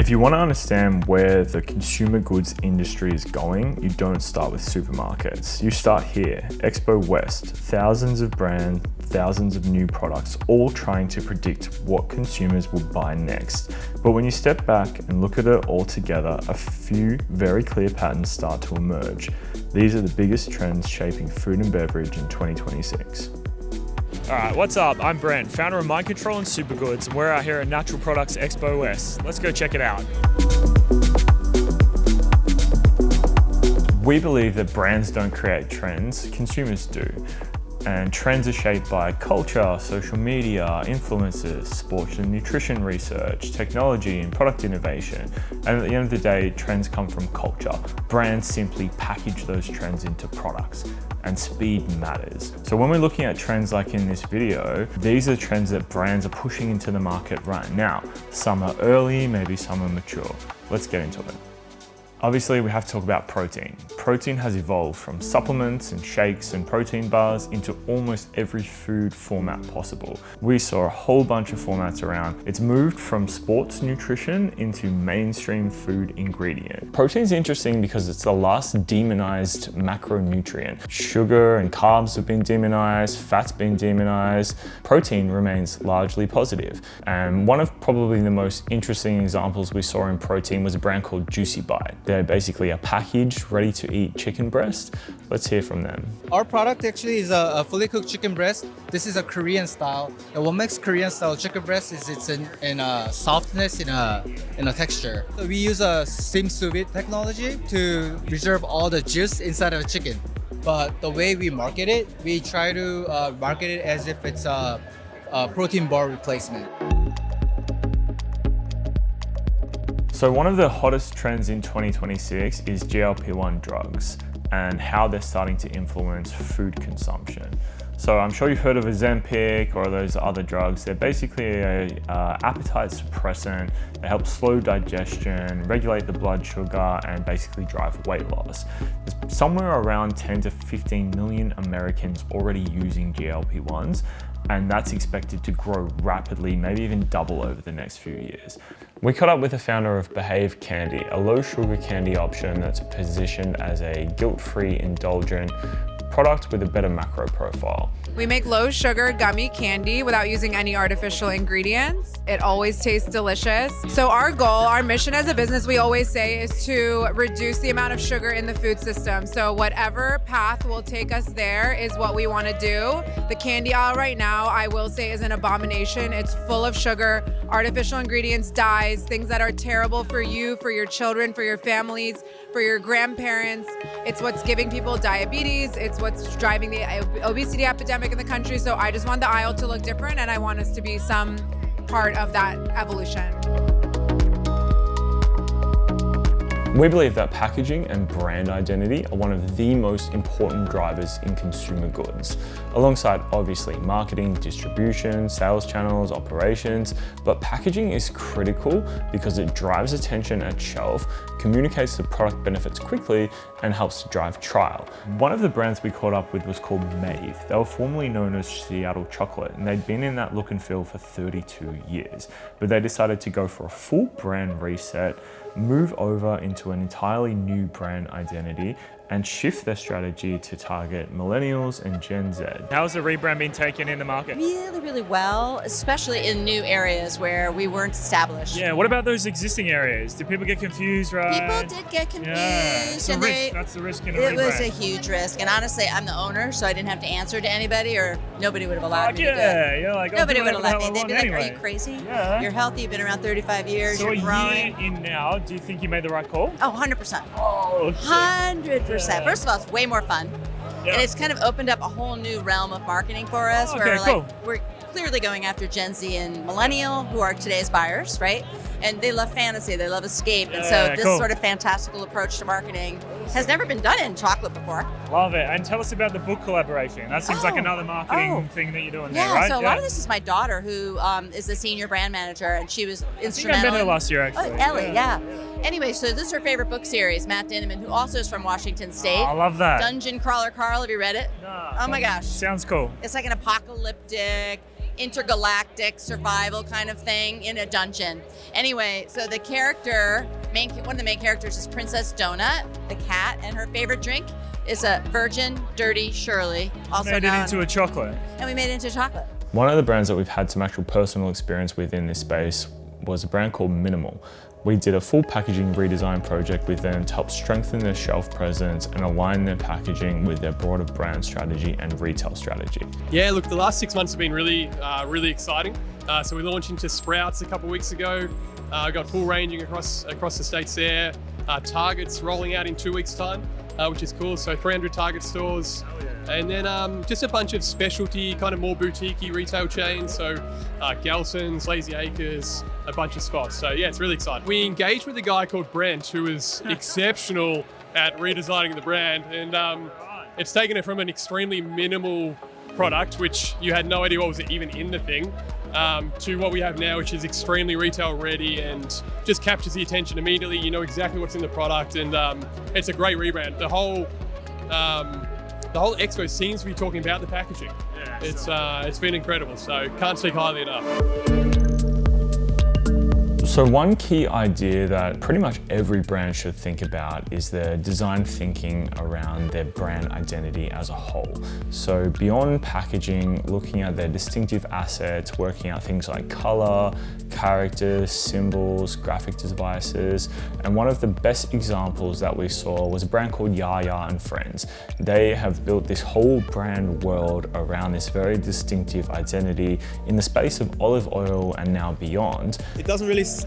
If you want to understand where the consumer goods industry is going, you don't start with supermarkets. You start here, Expo West, thousands of brands, thousands of new products, all trying to predict what consumers will buy next. But when you step back and look at it all together, a few very clear patterns start to emerge. These are the biggest trends shaping food and beverage in 2026. All right, what's up? I'm Brent, founder of Mind Control and Supergoods, and we're out here at Natural Products Expo West. Let's go check it out. We believe that brands don't create trends, consumers do. And trends are shaped by culture, social media, influencers, sports and nutrition research, technology and product innovation. And at the end of the day, trends come from culture. Brands simply package those trends into products, and speed matters. So when we're looking at trends like in this video, these are trends that brands are pushing into the market right now. Some are early, maybe some are mature. Let's get into it. Obviously, we have to talk about protein. Protein has evolved from supplements and shakes and protein bars into almost every food format possible. We saw a whole bunch of formats around. It's moved from sports nutrition into mainstream food ingredient. Protein's interesting because it's the last demonized macronutrient. Sugar and carbs have been demonized, fat's been demonized. Protein remains largely positive. And one of probably the most interesting examples we saw in protein was a brand called Juicy Bite. They're basically a packaged, ready-to-eat chicken breast. Let's hear from them. Our product actually is a fully cooked chicken breast. This is a Korean style. And what makes Korean style chicken breast is it's in a softness, in a texture. So we use a steam sous vide technology to reserve all the juice inside of a chicken. But the way we market it, we try to market it as if it's a protein bar replacement. So one of the hottest trends in 2026 is GLP-1 drugs and how they're starting to influence food consumption. So I'm sure you've heard of Ozempic or those other drugs. They're basically an appetite suppressant. They help slow digestion, regulate the blood sugar, and basically drive weight loss. There's somewhere around 10 to 15 million Americans already using GLP-1s, and that's expected to grow rapidly, maybe even double over the next few years. We caught up with the founder of Behave Candy, a low sugar candy option that's positioned as a guilt-free, indulgent product with a better macro profile. We make low sugar gummy candy without using any artificial ingredients. It always tastes delicious. So our goal, our mission as a business, we always say, is to reduce the amount of sugar in the food system. So whatever path will take us there is what we want to do. The candy aisle right now, I will say, is an abomination. It's full of sugar, artificial ingredients, dyes, things that are terrible for you, for your children, for your families, for your grandparents. It's what's giving people diabetes. It's what's driving the obesity epidemic in the country. So I just want the aisle to look different, and I want us to be some part of that evolution. We believe that packaging and brand identity are one of the most important drivers in consumer goods, alongside obviously marketing, distribution, sales channels, operations. But packaging is critical because it drives attention at shelf, communicates the product benefits quickly, and helps to drive trial. One of the brands we caught up with was called Maeve. They were formerly known as Seattle Chocolate, and they'd been in that look and feel for 32 years. But they decided to go for a full brand reset, move over into an entirely new brand identity, and shift their strategy to target millennials and Gen Z. How's the rebrand been taken in the market? Really, really well, especially in new areas where we weren't established. Yeah, what about those existing areas? Did people get confused, right? People did get confused. Yeah, it's a and risk. That's the risk in a it rebrand. was a huge risk. And honestly, I'm the owner, so I didn't have to answer to anybody, or nobody would have allowed me to do it. You're like, Nobody would have let let me. They'd be like, are you crazy? Yeah. You're healthy, you've been around 35 years, So you're a growing. year in now, do you think you made the right call? Oh, 100%. Oh, shit. 100%. Yeah. First of all, it's way more fun. Yeah. And it's kind of opened up a whole new realm of marketing for us, Oh, where okay, cool. we're clearly going after Gen Z and millennial, who are today's buyers, right? And they love fantasy, they love escape. And so this cool. sort of fantastical approach to marketing has never been done in chocolate before. Love it. And tell us about the book collaboration. That seems like another marketing thing that you're doing there, right? So a lot of this is my daughter, who is the senior brand manager, and she was I think I instrumental. met her last year, actually. Oh, Ellie, yeah. Anyway, so this is her favorite book series, Matt Dinneman, who also is from Washington State. I love that. Dungeon Crawler Carl, have you read it? Nah. Oh my gosh. Sounds cool. It's like an apocalyptic intergalactic survival kind of thing in a dungeon. Anyway, so the character, one of the main characters is Princess Donut, the cat, and her favorite drink is a Virgin Dirty Shirley, also Made it into a chocolate. and we made it into chocolate. One of the brands that we've had some actual personal experience with in this space was a brand called Minimal. We did a full packaging redesign project with them to help strengthen their shelf presence and align their packaging with their broader brand strategy and retail strategy. Yeah, look, the last 6 months have been really exciting. So we launched into Sprouts a couple of weeks ago. Got full ranging across the states there. Target's rolling out in 2 weeks' time, which is cool. So 300 Target stores. And then just a bunch of specialty, kind of more boutique-y retail chains. So Gelson's, Lazy Acres, a bunch of spots. So yeah, it's really exciting. We engaged with a guy called Brent, who is exceptional at redesigning the brand. And it's taken it from an extremely minimal product, which you had no idea what was even in the thing, to what we have now, which is extremely retail ready and just captures the attention immediately. You know exactly what's in the product, and it's a great rebrand. The whole Expo seems to be talking about the packaging. Yeah, it's been incredible, so can't speak highly enough. So one key idea that pretty much every brand should think about is their design thinking around their brand identity as a whole. So beyond packaging, looking at their distinctive assets, working out things like color, characters, symbols, graphic devices. And one of the best examples that we saw was a brand called Yaya and Friends. They have built this whole brand world around this very distinctive identity in the space of olive oil and now beyond. It doesn't really say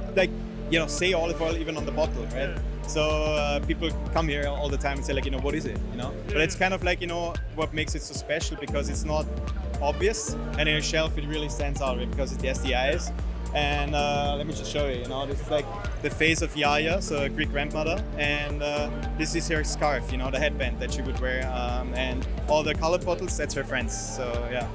olive oil even on the bottle, right? So people come here all the time and say what is it, But it's kind of what makes it so special, because it's not obvious, and in a shelf it really stands out because it's the SDIs. And let me just show you, this is like the face of Yaya, so a Greek grandmother, and this is her scarf, the headband that she would wear, and all the colored bottles, that's her friends, so yeah.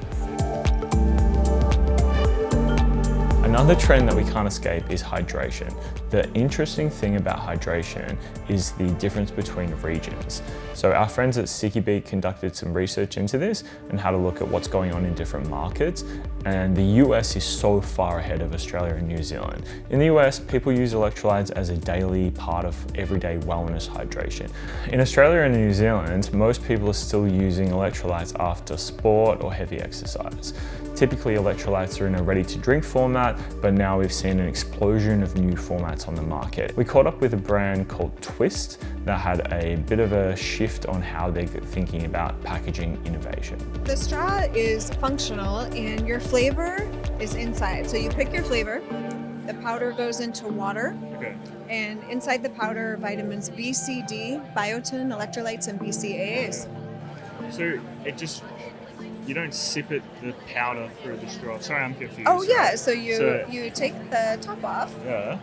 Another trend that we can't escape is hydration. The interesting thing about hydration is the difference between regions. So our friends at Sticky Beat conducted some research into this and how to look at what's going on in different markets. And the US is so far ahead of Australia and New Zealand. In the US, people use electrolytes as a daily part of everyday wellness hydration. In Australia and New Zealand, most people are still using electrolytes after sport or heavy exercise. Typically, electrolytes are in a ready-to-drink format, but now we've seen an explosion of new formats on the market. We caught up with a brand called Twist that had a bit of a shift on how they're thinking about packaging innovation. The straw is functional and your flavor is inside. So you pick your flavor, the powder goes into water, and inside the powder are vitamins B, C, D, biotin, electrolytes, and BCAAs. So you don't sip it, the powder through the straw. Sorry, I'm confused. Oh yeah, so you take the top off, Yeah.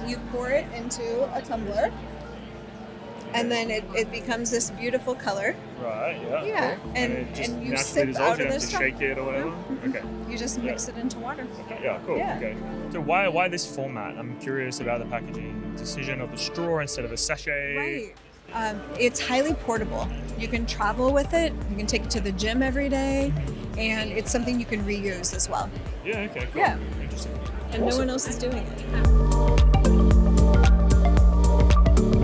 you pour it into a tumbler, and then it becomes this beautiful color. Right, yeah. Yeah, Cool. and it just you naturally sip dissolves, out you of don't the have to straw. shake it or whatever? Okay. You just mix it into water. Okay, yeah, cool. Yeah. Okay. So why this format? I'm curious about the packaging decision of the straw instead of a sachet. Right. It's highly portable. You can travel with it. You can take it to the gym every day, and it's something you can reuse as well. Yeah, okay, cool. Yeah. Interesting. And no one else is doing it.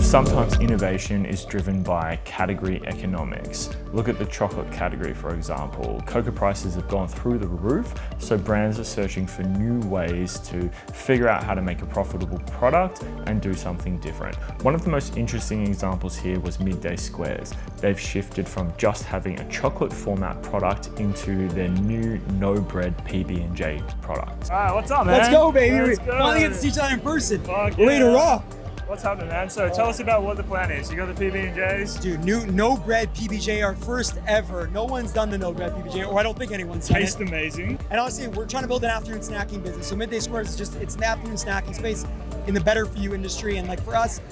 Sometimes innovation is driven by category economics. Look at the chocolate category, for example. Cocoa prices have gone through the roof, so brands are searching for new ways to figure out how to make a profitable product and do something different. One of the most interesting examples here was Midday Squares. They've shifted from just having a chocolate format product into their new no-bread PB&J product. All right, what's up, man? Let's go, baby. Let's go. Finally get to see each other in person. Fuck We're ready to yeah. rock. What's happening, man? So tell us about what the plan is. You got the PB&Js? Dude, no bread PBJ, our first ever. No one's done the no bread PBJ, or I don't think anyone's done Taste it. amazing. And honestly, we're trying to build an afternoon snacking business. So Midday Squares is it's an afternoon snacking space in the better for you industry. And like for us,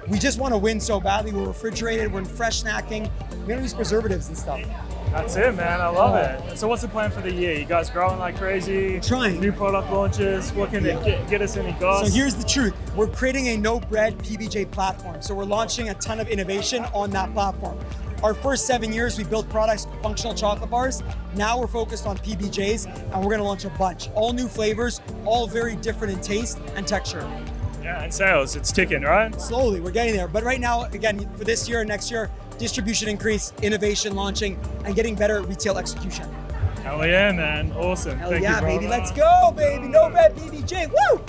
we just want to win so badly. We're refrigerated, we're in fresh snacking. We don't use preservatives and stuff. That's it, man. I love it. So what's the plan for the year? You guys growing like crazy? We're trying. New product launches. What can they get us any goss? So here's the truth. We're creating a no bread PBJ platform. So we're launching a ton of innovation on that platform. Our first 7 years, we built products, functional chocolate bars. Now we're focused on PBJs, and we're gonna launch a bunch. All new flavors, all very different in taste and texture. Yeah, and sales, it's ticking, right? Slowly, we're getting there. But right now, again, for this year and next year, distribution increase, innovation launching, and getting better at retail execution. Hell yeah, man. Awesome. Hell Thank yeah, you, brother. baby, let's go, baby. No red PBJ, woo!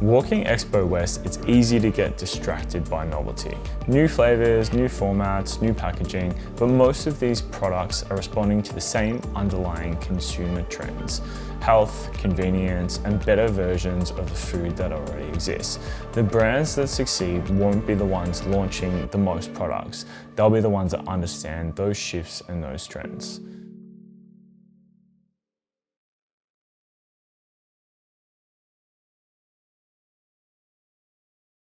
Walking Expo West, it's easy to get distracted by novelty. New flavors, new formats, new packaging, but most of these products are responding to the same underlying consumer trends. Health, convenience, and better versions of the food that already exists. The brands that succeed won't be the ones launching the most products. They'll be the ones that understand those shifts and those trends.